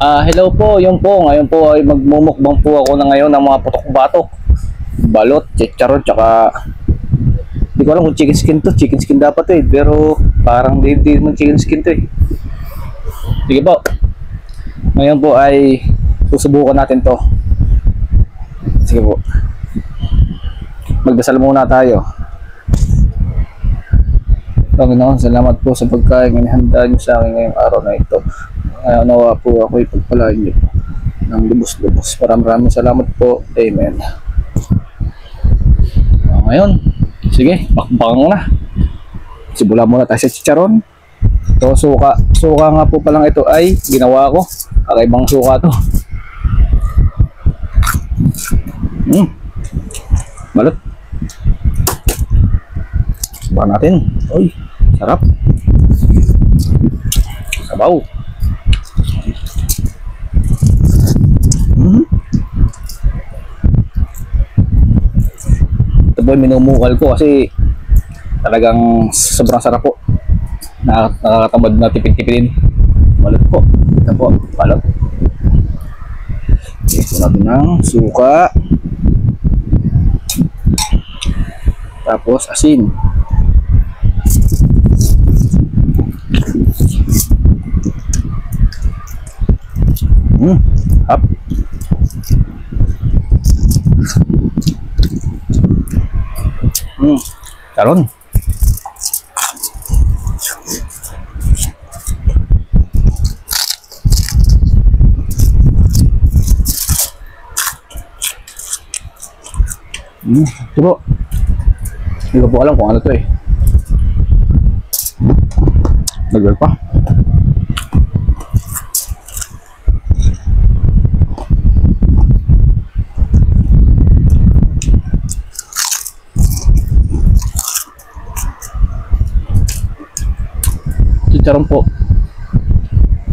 Hello po, yun po. Ngayon po ay magmumukbang po ako na ngayon ng mga putok-batok, balot, chicharon, tsaka hindi ko alam kung chicken skin to. Chicken skin dapat eh, pero parang di naman chicken skin to eh. Sige po. Ngayon po ay susubukan natin to. Sige po. Magdasal muna tayo. Panginoon, salamat po sa pagkain inihanda niyo sa akin ngayong araw na ito. Nawa po ako ipagpalain niyo ng lubos-lubos. Maraming salamat po. Amen. Ngayon, sige, bakbang muna. Simulan muna tayo sa chicharon. Ito, suka. Suka nga po palang ito ay ginawa ko. Kakaibang suka to. Balot. Suka natin. Uy, sarap. Sabaw. Ito po minumukal ko kasi talagang sobrang sarap po. Nakakatamad na tipid-tipidin. Balot po. Ito po, balot. Ito natin ng suka. Tapos asin. Hap. Karon. Ito po. Hindi ko po alam kung ano to eh. Nagwag pa. Chicharon po.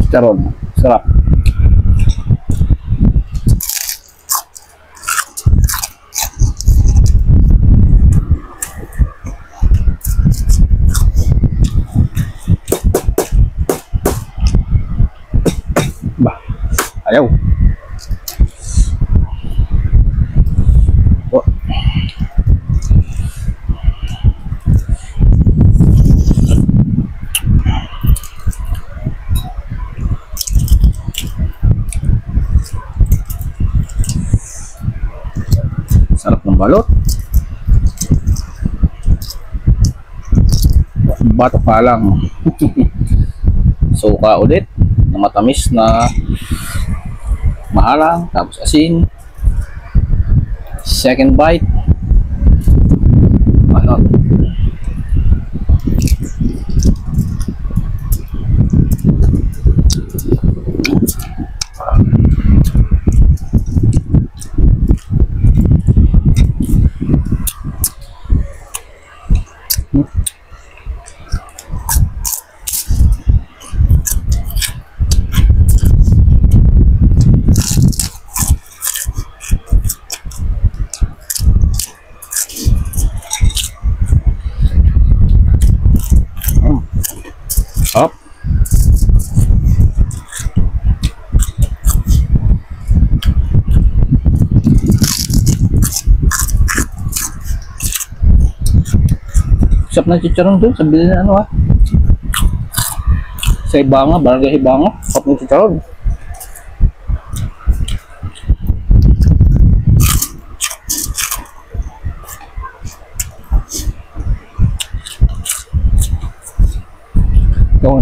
Chicharon. Sarap. Bah. Ayaw. Oh. Sarap ng balot. Batok pa lang. Suka ulit na matamis na mahalang, tapos asin. Second bite. Balot. Up. Sarap na chicharon doon sa bilhin na ano sa Ibanga, Barangay Ibanga. Sarap ng chicharon.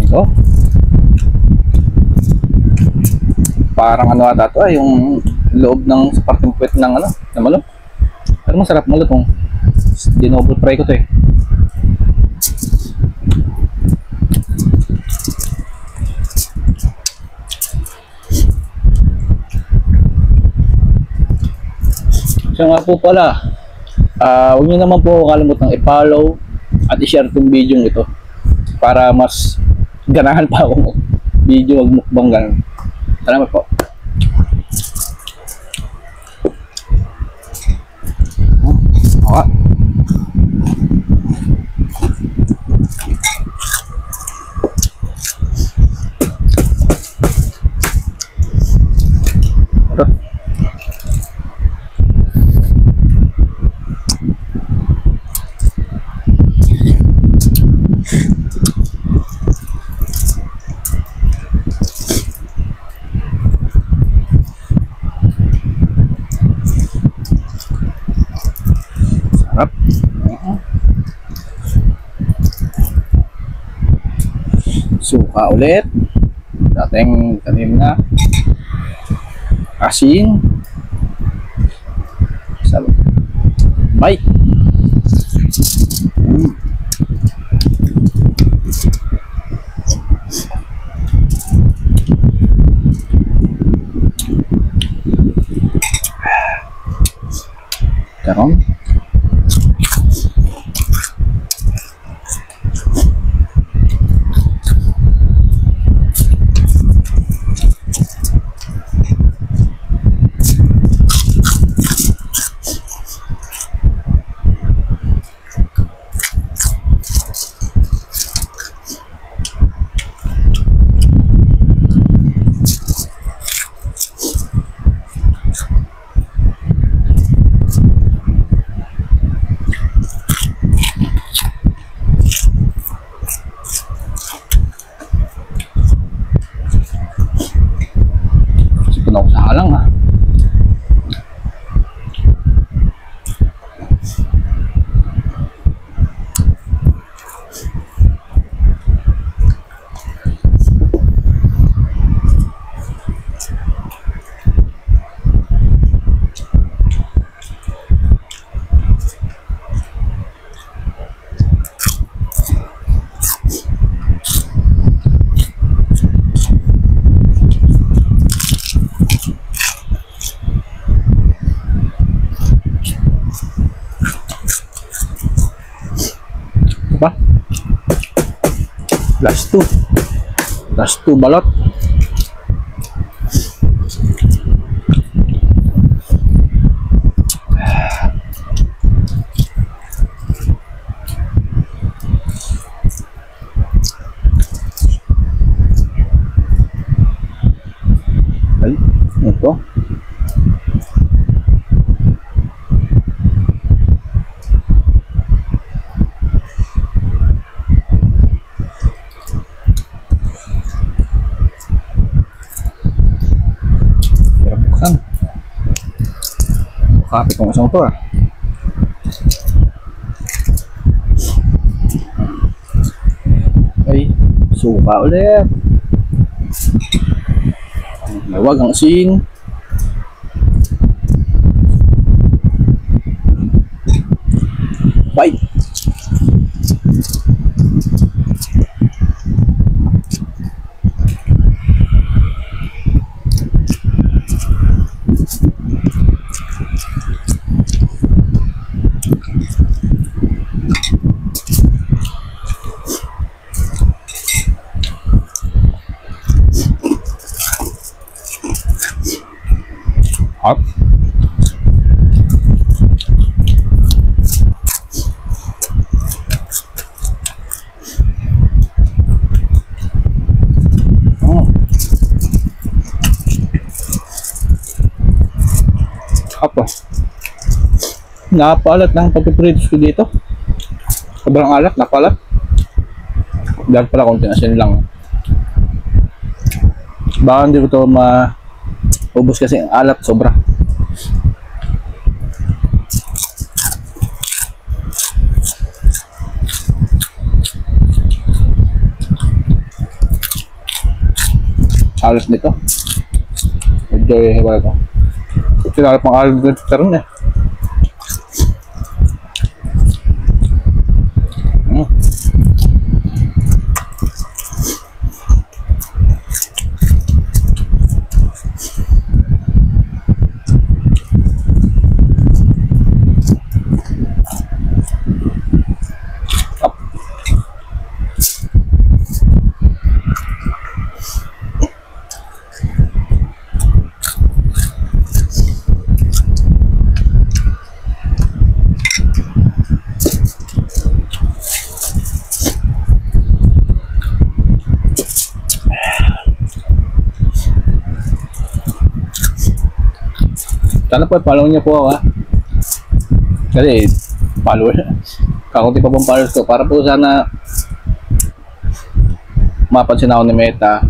Ito. Parang ano ata ito yung loob ng parteng puwet ng ano, na malok. Pero masarap malutong. Dinoble fry ko to eh. So nga po pala, huwag nyo naman po kalimutang i-follow at i-share itong video ito para mas ganahan pa akong video magmukbang ganun. Salamat po. Okay. balot. Sarap. Suka ulit. Dating tanim na. Asin. Sarap. Bye. Karon. Sipon ako sa halang ha. Apa? Last two balot. Ay, ito. Kapit kong isang to ah. Ay, suka ulit. Mawag ang asin. Bye. Hot. Apa? Napalat ng pagpipritos ko dito. Sobrang alat, napalat. Dahil pala konting asin lang. Baka hindi ko ito ubos kasi ang alat sobra. Alat nito. Medyo hiwala ko. Sinarap ang alat nito karon eh. Sana po, follow niyo po ako ha. Kasi, follower. Kakunti pa pong followers ko. Para po sana mapansin ako ni Meta,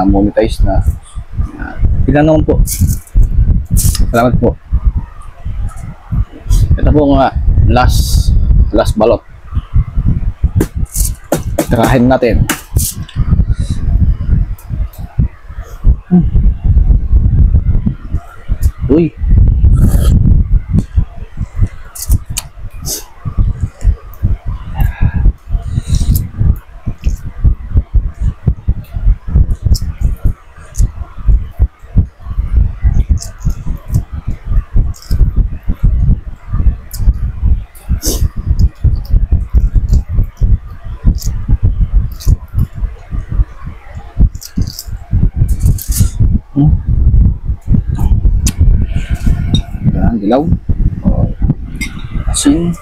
monetize na. Tignan naman po. Salamat po. Ito po nga, last balot. Tirahin natin. Uy. Yan, dilaw. Asin.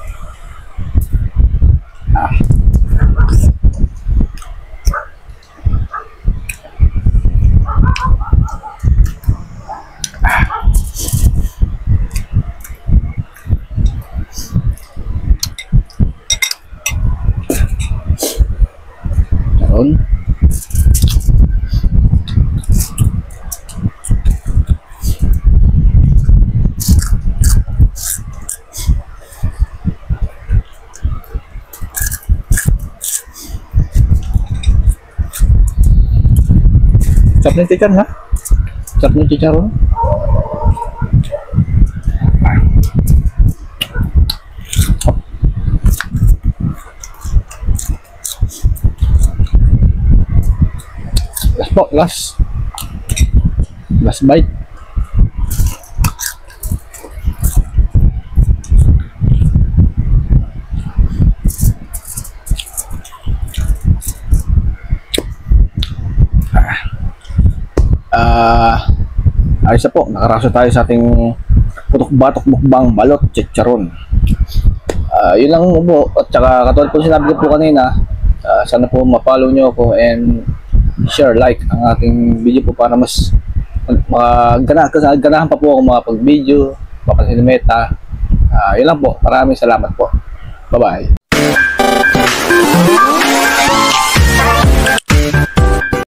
Meron. Sarap ng chicharon ha? Sarap ng chicharon. Last po, last bite. Ayos na po, nakaraso tayo sa ating putok-batok mukbang balot chicharon. Yun lang po, at saka katulad po sinabi ko po kanina, sana po ma-follow nyo ako and share, like ang ating video po para mas ganahan pa po ako makapag-video, papansin ni Meta. Yun lang po, maraming salamat po. Bye-bye.